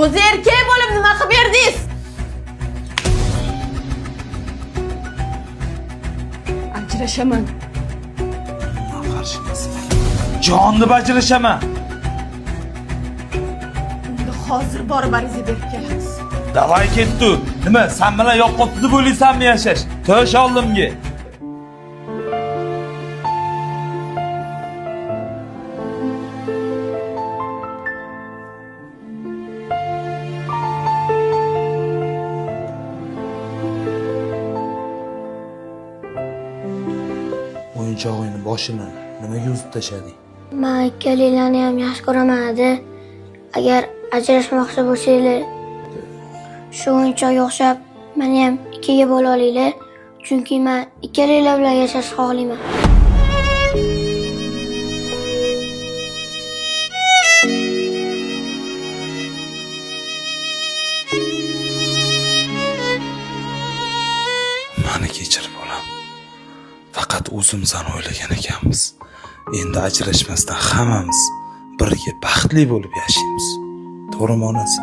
O'zi erkak bo'lib nima qilib berdingiz? Ajrashaman. Jonni ajrashaman. Unda hozir borib ariza berib kelamiz. Davay ketdi. Nima, sen bilan yoqibdi deb o'ylaysanmi yashash? To'sh oldimga. O'yinchog'ingni boshini nimaga uzib tashlading? Men ikkalaylarni ham yaxshi ko'raman edi. Agar ajrashmoqchi bo'lsanglar, shu o'yinchoqqa o'xshab meni ham ikkiga bo'la olinglar. Chunki men ikkalaylar bilan yashashni xohlayman. Meni kechir bolam. Faqat o'zimizni o'ylagan ekanmiz. Endi ajrashmasdan hammamiz birga baxtli bo'lib yashaymiz. To'g'rimi onasi?